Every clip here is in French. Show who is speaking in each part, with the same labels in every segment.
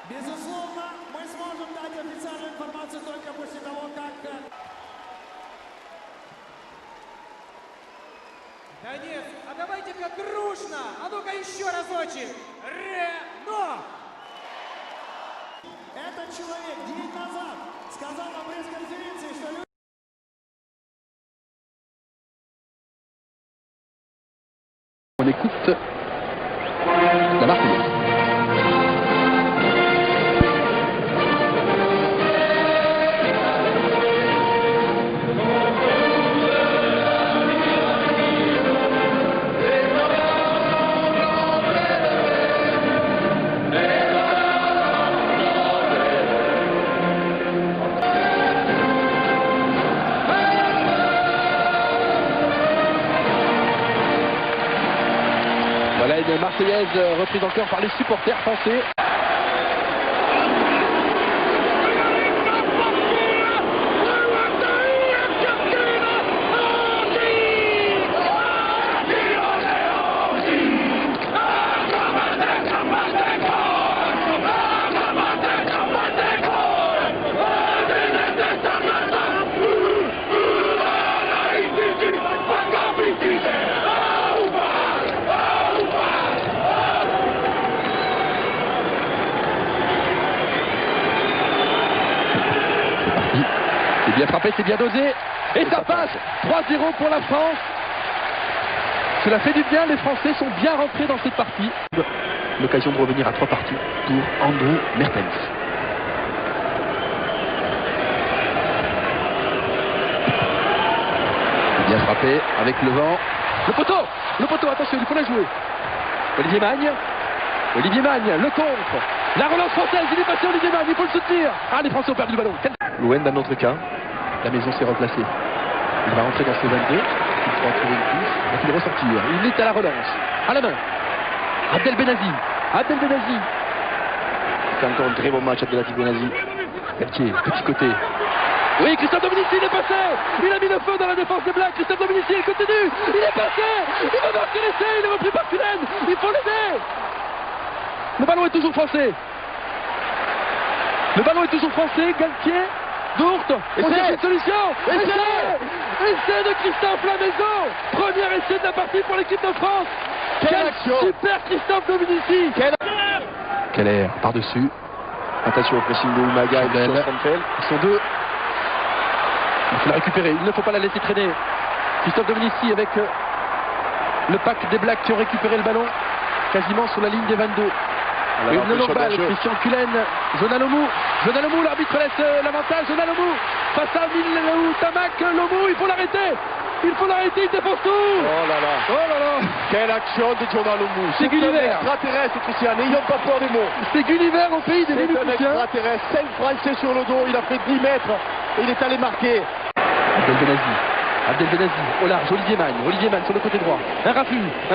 Speaker 1: Безусловно, мы сможем дать официальную информацию только после того, как...
Speaker 2: Донец, а давайте-ка дружно! А ну-ка еще разочек! Рено!
Speaker 1: Этот человек день назад сказал на пресс-конференции, что люди...
Speaker 3: On écoute la Marseillaise. Voilà une Marseillaise reprise en chœur par les supporters français. C'est bien frappé, c'est bien dosé. Et ça passe 3-0 pour la France. Cela fait du bien, les Français sont bien rentrés dans cette partie. L'occasion de revenir à 3 parties pour Andrew Mertens. Bien frappé avec le vent. Le poteau, attention, il faut la jouer. Olivier Magne, le contre. La relance française, il est passé Olivier Magne, il faut le soutenir. Ah, les Français ont perdu le ballon. Louen dans notre cas, la maison s'est replacée. Il va rentrer dans ses 22, il pourra trouver une touche, va-t-il ressortir? Il est à la relance, à la main. Abdel Benazi. C'est encore un très bon match, Abdel Benazi. Galtier, petit côté. Oui, Christophe Dominici, il est passé. Il a mis le feu dans la défense des Blacks. Christophe Dominici, il continue. Il est passé. Il va marquer l'essai. Il est repris par Cullen. Il faut l'aider. Le ballon est toujours français. Galtier, Dourte. Et c'est une solution. Essai de Christophe Lamaison. Premier essai de la partie pour l'équipe de France. Quelle action. Super Christophe Dominici. Keller par-dessus. Attention au pressing de Umaga et de Schonfeld. Ils sont deux. Il faut la récupérer, il ne faut pas la laisser traîner. Christophe Dominici avec le pack des Blacks qui ont récupéré le ballon quasiment sur la ligne des 22. Une longue balle, Christian Cullen, Jonah Lomou, l'arbitre laisse l'avantage, Jonah Lomou face à Milou Tamak, Lomou, il faut l'arrêter, il défonce tout. Oh là là, quelle action de Jonah Lomou. C'est Gulliver, extraterrestre Christian, n'ayons pas peur des mots. C'est Gulliver au pays des Vénus. C'est un extraterrestre, 5 Français sur le dos, il a fait 10 mètres et il est allé marquer. Abdel Benazi, au large, Olivier Magne sur le côté droit. Un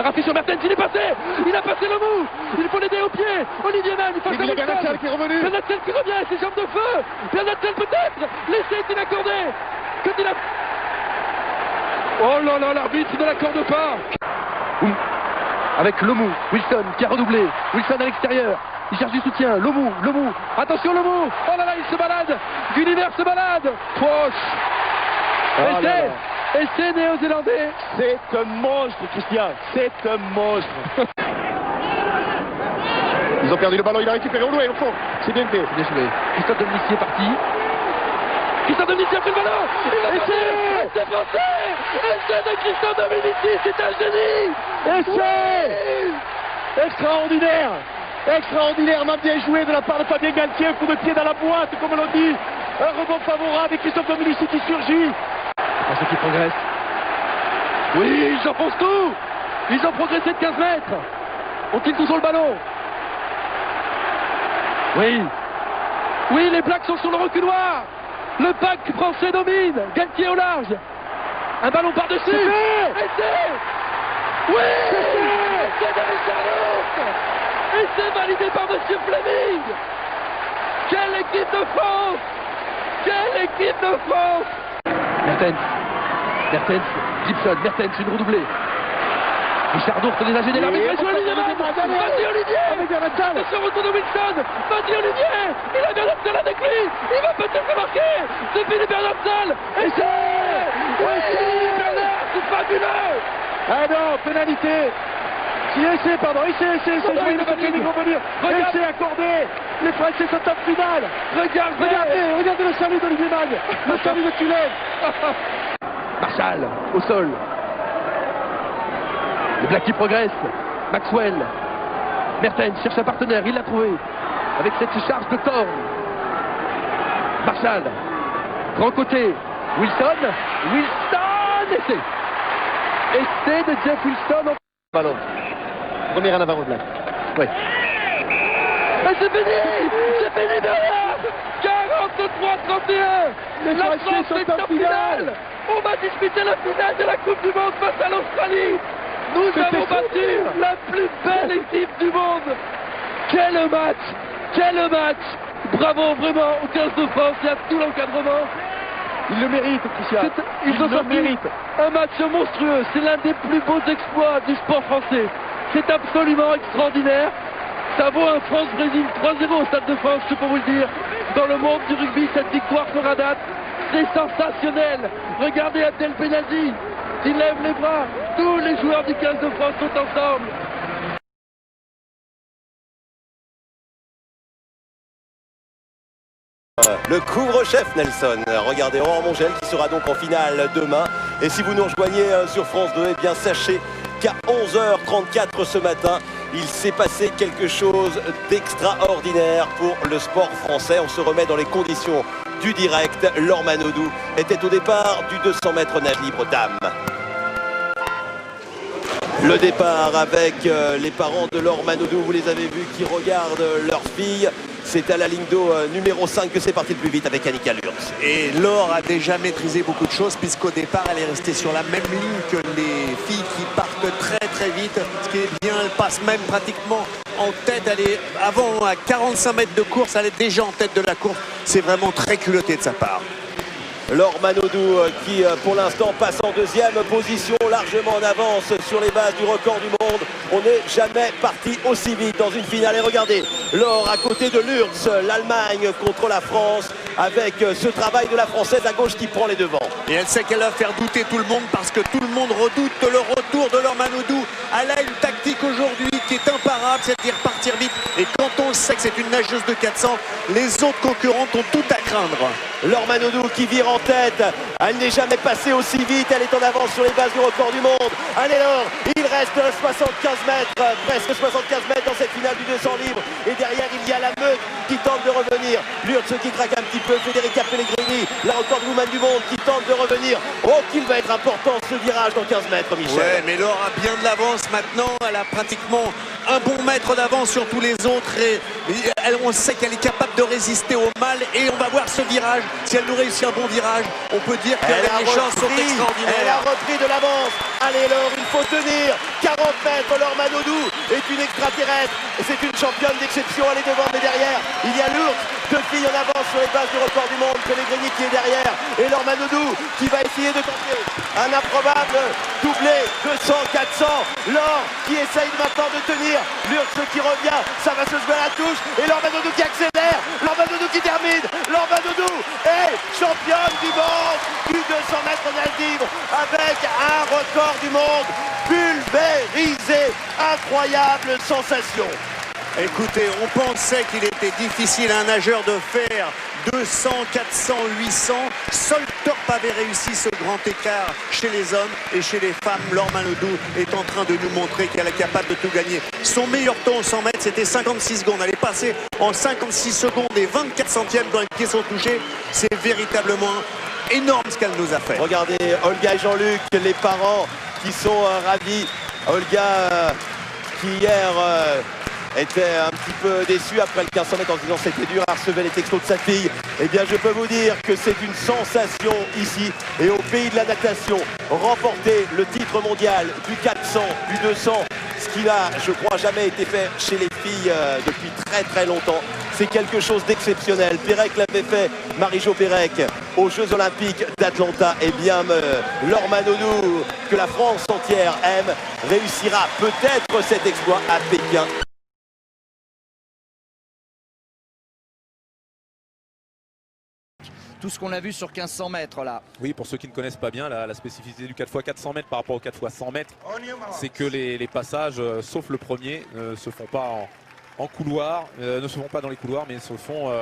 Speaker 3: raffut sur Mertens, il est passé. Il a passé le mou. Il faut l'aider au pied. Olivier Magne face à Benatel qui est revenu. Benatel qui revient, ses jambes de feu. Benatel peut-être. L'essai est inaccordé. Oh là là, l'arbitre ne l'accorde pas. Avec Lomou, Wilson qui a redoublé. Wilson à l'extérieur. Il cherche du soutien. Lomou. Attention Lomou. Oh là là, il se balade. Gulliver se balade. Poche. Essai néo-zélandais. C'est un monstre, Christian. C'est un monstre. Ils ont perdu le ballon, il a récupéré au loin, au fond. C'est bien fait. Bien joué. Christophe Dominici est parti. Christophe Dominici a pris le ballon. C'est passé. Essai de Christophe Dominici, c'est un génie. Essai. Extraordinairement bien joué de la part de Fabien Galtier. Un coup de pied dans la boîte, comme l'on dit. Un rebond favorable et Christophe Dominici qui surgit. Français qui progresse. Oui, ils enfoncent tout. Ils ont progressé de 15 mètres. Ont-ils toujours le ballon? Oui, les Blacks sont sur le reculoir. Le pack français domine. Galtier au large. Un ballon par-dessus. Essai. Oui. Essai de Richarlison. Essai validé par Monsieur Fleming. Quelle équipe de France. Mertens, Gibson, une redoublée. Richard Dourte déjà gêné l'arbitre sur la ligne droite. Vas-y Olivier. Attention, retour de Wilson. Vas-y Olivier. Il a Bernard avec lui. Il va peut-être marquer. C'est Philippe Bernard. Et c'est Bernard, c'est fabuleux.
Speaker 1: Ah non, pénalité. Essai, pardon, essai, c'est joué, le paquet venir. Essai accordé. Les Français sont en finale. Regardez le salut d'Olivier Magne. Le salut de Tulane.
Speaker 3: Marshall, au sol. Le Black qui progresse. Maxwell. Mertens cherche un partenaire, il l'a trouvé. Avec cette charge de Thorne. Marshall. Grand côté. Wilson. Essai. Essai de Jeff Wilson. Ballon. Premier en avant au Black. Oui. Et c'est fini Bernard. 43-31. La France est en finale. On va disputer la finale de la Coupe du Monde face à l'Australie. Nous avons battu la plus belle équipe du monde. Quel match. Bravo vraiment au 15 de France et à tout l'encadrement.
Speaker 1: Il le mérite, Christian.
Speaker 3: Ils ont sorti un match monstrueux. C'est l'un des plus beaux exploits du sport français. C'est absolument extraordinaire. Ça vaut un France-Brésil 3-0 au Stade de France, je peux vous le dire. Dans le monde du rugby, cette victoire fera date. C'est sensationnel. Regardez Abdel Benazi. Il lève les bras. Tous les joueurs du 15 de France sont ensemble.
Speaker 4: Le couvre-chef Nelson. Regardez Aurore Mongel qui sera donc en finale demain. Et si vous nous rejoignez sur France 2, eh bien sachez qu'à 11h34 ce matin, il s'est passé quelque chose d'extraordinaire pour le sport français. On se remet dans les conditions du direct. Laure Manodou était au départ du 200 mètres nage libre dames. Le départ avec les parents de Laure Manodou, vous les avez vus, qui regardent leur fille. C'est à la ligne d'eau numéro 5 que c'est parti le plus vite avec Annika Lurz.
Speaker 5: Et Laure a déjà maîtrisé beaucoup de choses puisqu'au départ elle est restée sur la même ligne que les filles qui partent très vite. Ce qui est bien, elle passe même pratiquement en tête. Elle est avant à 45 mètres de course, elle est déjà en tête de la course. C'est vraiment très culotté de sa part.
Speaker 4: Laure Manodou qui pour l'instant passe en deuxième position, largement en avance sur les bases du record du monde. On n'est jamais parti aussi vite dans une finale. Et regardez, Laure à côté de Lurz, l'Allemagne contre la France, avec ce travail de la Française à gauche qui prend les devants.
Speaker 5: Et elle sait qu'elle va faire douter tout le monde parce que tout le monde redoute le retour de Laure Manodou. Elle a une tactique aujourd'hui qui est imparable, c'est-à-dire partir vite. Et quand on sait que c'est une nageuse de 400, les autres concurrentes ont tout à craindre.
Speaker 4: Laure Manodou qui vire en tête, elle n'est jamais passée aussi vite, elle est en avance sur les bases du record du monde. Allez Laure, il reste 75 mètres, presque 75 mètres dans cette finale du 200 livres. Et derrière il y a la meute qui tente de revenir. Lurz qui craque un petit peu, Federica Pellegrini, la recordwoman du monde qui tente de revenir. Oh qu'il va être important ce virage dans 15 mètres, Michel.
Speaker 5: Ouais, mais Laure a bien de l'avance maintenant, elle a pratiquement un bon mètre d'avance sur tous les autres et on sait qu'elle est capable de résister au mal et on va voir ce virage. Si elle nous réussit un bon virage, on peut dire que les chances sont extraordinaires.
Speaker 4: Elle a repris de l'avance. Allez Laure, il faut tenir. 40 mètres, Laure Manodou est une extraterrestre. C'est une championne d'exception, elle est devant, mais derrière, il y a Lurz, deux filles en avance sur les bases du record du monde, Pellegrini qui est derrière, et Laure Manodou qui va essayer de tenter un improbable doublé, 200-400. Laure qui essaye maintenant de tenir, Lurz qui revient, ça va se jouer à la touche, et Laure Manodou qui accélère, Laure Manodou qui termine, Laure Manodou est championne du monde du 200 mètres nage libre avec un record du monde pulvérisé. Incroyable sensation.
Speaker 5: Écoutez, on pensait qu'il était difficile à un nageur de faire 200, 400, 800. Seul Torp avait réussi ce grand écart chez les hommes et chez les femmes. Laure Manodou est en train de nous montrer qu'elle est capable de tout gagner. Son meilleur temps au 100 mètres, c'était 56 secondes. Elle est passée en 56 secondes et 24 centièmes dans les pieds sont touchés. C'est véritablement énorme ce qu'elle nous a fait.
Speaker 4: Regardez Olga et Jean-Luc, les parents qui sont ravis. Olga qui hier était un petit peu déçu après le 1500 mètres en se disant c'était dur à recevoir les textos de sa fille. Eh bien je peux vous dire que c'est une sensation ici et au pays de la natation. Remporter le titre mondial du 400, du 200, ce qui n'a, je crois, jamais été fait chez les filles depuis très longtemps. c'est quelque chose d'exceptionnel. Pérec l'avait fait, Marie-Jo Pérec, aux Jeux Olympiques d'Atlanta. Et bien, Laure Manodou, que la France entière aime, réussira peut-être cet exploit à Pékin.
Speaker 6: Tout ce qu'on a vu sur 1500 mètres là.
Speaker 7: Oui, pour ceux qui ne connaissent pas bien, la spécificité du 4x400 mètres par rapport au 4x100 mètres, c'est que les passages, sauf le premier, ne se font pas en couloir, ne se font pas dans les couloirs, mais se font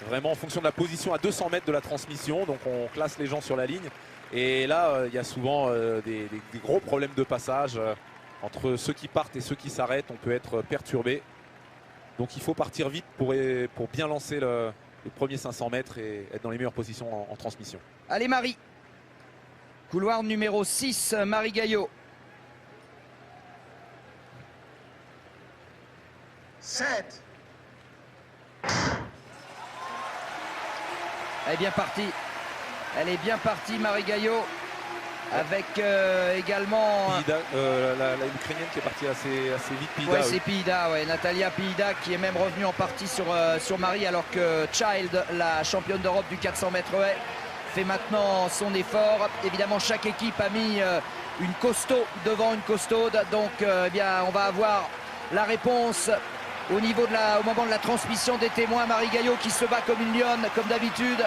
Speaker 7: vraiment en fonction de la position à 200 mètres de la transmission. Donc on classe les gens sur la ligne. Et là, il y a souvent des gros problèmes de passage. Entre ceux qui partent et ceux qui s'arrêtent, on peut être perturbé. Donc il faut partir vite pour bien lancer les premiers 500 mètres et être dans les meilleures positions en transmission.
Speaker 6: Allez Marie. Couloir numéro 6, Marie Gaillot.
Speaker 2: 7.
Speaker 6: Elle est bien partie. Elle est bien partie, Marie Gaillot. Avec également...
Speaker 7: Pihida, la Ukrainienne qui est partie assez vite. Pihida,
Speaker 6: ouais,
Speaker 7: oui.
Speaker 6: c'est Pihida, ouais. Natalia Pihida qui est même revenue en partie sur Marie, alors que Child, la championne d'Europe du 400 mètres haies, fait maintenant son effort. Évidemment, chaque équipe a mis une costaud devant une costaude. Donc, eh bien, on va avoir la réponse au moment de la transmission des témoins. Marie Gaillot qui se bat comme une lionne, comme d'habitude.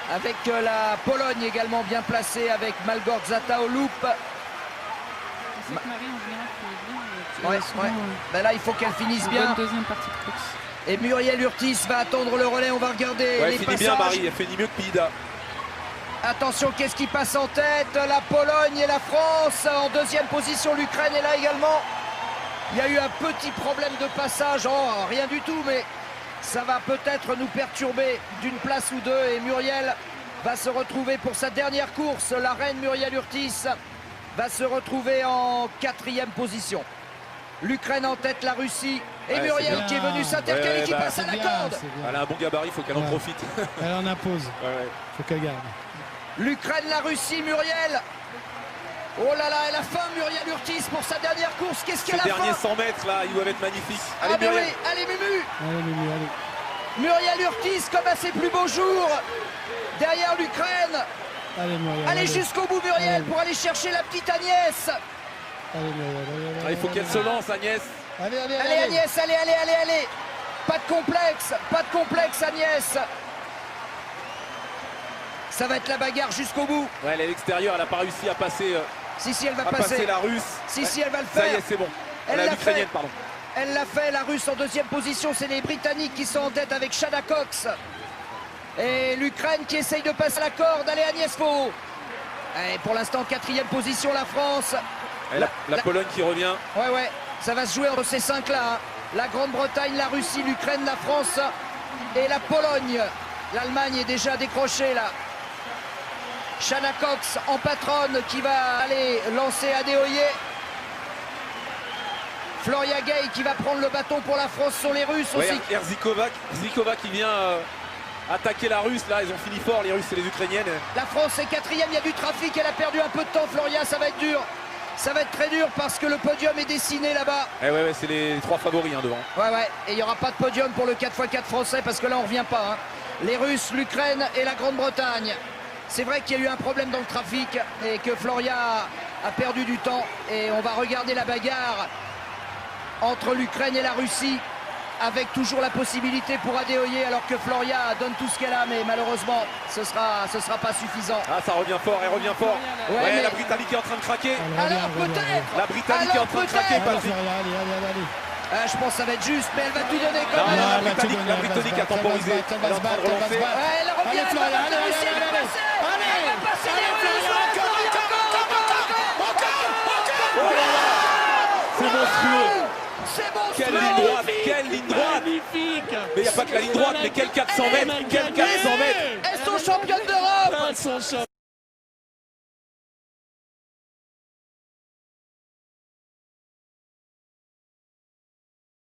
Speaker 6: Avec la Pologne également bien placée, avec Malgorzata au loop. Ouais. Ben là, il faut qu'elle finisse bien. Et Muriel Urtis va attendre le relais. On va regarder
Speaker 7: ouais,
Speaker 6: les
Speaker 7: finit
Speaker 6: passages.
Speaker 7: bien Marie, elle finit mieux que Pihida.
Speaker 6: Attention, qu'est-ce qui passe en tête? La Pologne et la France. En deuxième position, l'Ukraine est là également. Il y a eu un petit problème de passage. Oh, rien du tout, mais... ça va peut-être nous perturber d'une place ou deux. Et Muriel va se retrouver pour sa dernière course. La reine Muriel Urtis va se retrouver en 4e position. L'Ukraine en tête, la Russie. Et ouais, Muriel qui est venue s'intercaler, qui passe à la corde.
Speaker 7: Elle a un bon gabarit, il faut qu'elle en profite.
Speaker 1: Elle en impose. Il faut qu'elle garde.
Speaker 6: L'Ukraine, la Russie, Muriel. Oh là là, elle a faim, Muriel Urtis, pour sa dernière course. Qu'est-ce qu'elle a faim?
Speaker 7: Les derniers 100 mètres, là, ils doivent être magnifiques.
Speaker 6: Allez,
Speaker 7: allez, Muriel.
Speaker 6: Oui, allez, Mumu.
Speaker 1: Allez, Mumu, allez.
Speaker 6: Muriel Urtis, comme à ses plus beaux jours. Derrière l'Ukraine.
Speaker 1: Allez, Muriel.
Speaker 6: Allez jusqu'au bout, Muriel, pour aller chercher la petite Agnès.
Speaker 1: Allez, Muriel, allez,
Speaker 7: il faut qu'elle se lance, Agnès.
Speaker 1: Allez,
Speaker 6: Agnès, allez. Pas de complexe, Agnès. Ça va être la bagarre jusqu'au bout.
Speaker 7: Ouais, elle est à l'extérieur, elle n'a pas réussi à passer.
Speaker 6: Si, elle va passer.
Speaker 7: La Russe.
Speaker 6: Si, elle va le faire.
Speaker 7: Ça y est, c'est bon. L'Ukrainienne, pardon.
Speaker 6: Elle l'a fait, la Russe en deuxième position. C'est les Britanniques qui sont en tête avec Shada Cox. Et l'Ukraine qui essaye de passer la corde. Allez, Agnès Faux. Et pour l'instant, 4e position, la France.
Speaker 7: La Pologne qui revient.
Speaker 6: Ouais. Ça va se jouer entre ces 5-là. Hein. La Grande-Bretagne, la Russie, l'Ukraine, la France et la Pologne. L'Allemagne est déjà décrochée, là. Shana Cox en patronne qui va aller lancer Adeoye. Floria Gay qui va prendre le bâton pour la France, sont les Russes aussi.
Speaker 7: Zikova qui vient attaquer la Russe. Là, ils ont fini fort, les Russes et les Ukrainiennes.
Speaker 6: La France est 4e, il y a du trafic, elle a perdu un peu de temps, Floria, ça va être dur. Ça va être très dur parce que le podium est dessiné là-bas.
Speaker 7: Ouais, c'est les 3 favoris devant.
Speaker 6: Ouais, et il n'y aura pas de podium pour le 4x4 français parce que là, on ne revient pas. Hein. Les Russes, l'Ukraine et la Grande-Bretagne. C'est vrai qu'il y a eu un problème dans le trafic et que Floria a perdu du temps. Et on va regarder la bagarre entre l'Ukraine et la Russie avec toujours la possibilité pour Adeoye alors que Floria donne tout ce qu'elle a, mais malheureusement ce sera pas suffisant.
Speaker 7: Ah, ça revient fort, elle revient fort. Ouais, mais... la Britannique est en train de craquer.
Speaker 6: Alors peut-être.
Speaker 7: La Britannique est en train de craquer, Patrick.
Speaker 6: Allez. Je pense que ça va être juste, mais elle va tout donner quand même.
Speaker 7: La Britannique a temporisé. Elle est en train de relancer.
Speaker 6: Elle revient, elle va passer. Elle va passer les Russes.
Speaker 7: C'est monstrueux.
Speaker 6: C'est monstrueux.
Speaker 7: Quelle ligne droite.
Speaker 1: Magnifique.
Speaker 7: Mais il n'y a pas que la ligne droite, mais quel 400 mètres. Quel 400 mètres.
Speaker 6: Elles sont championnes d'Europe.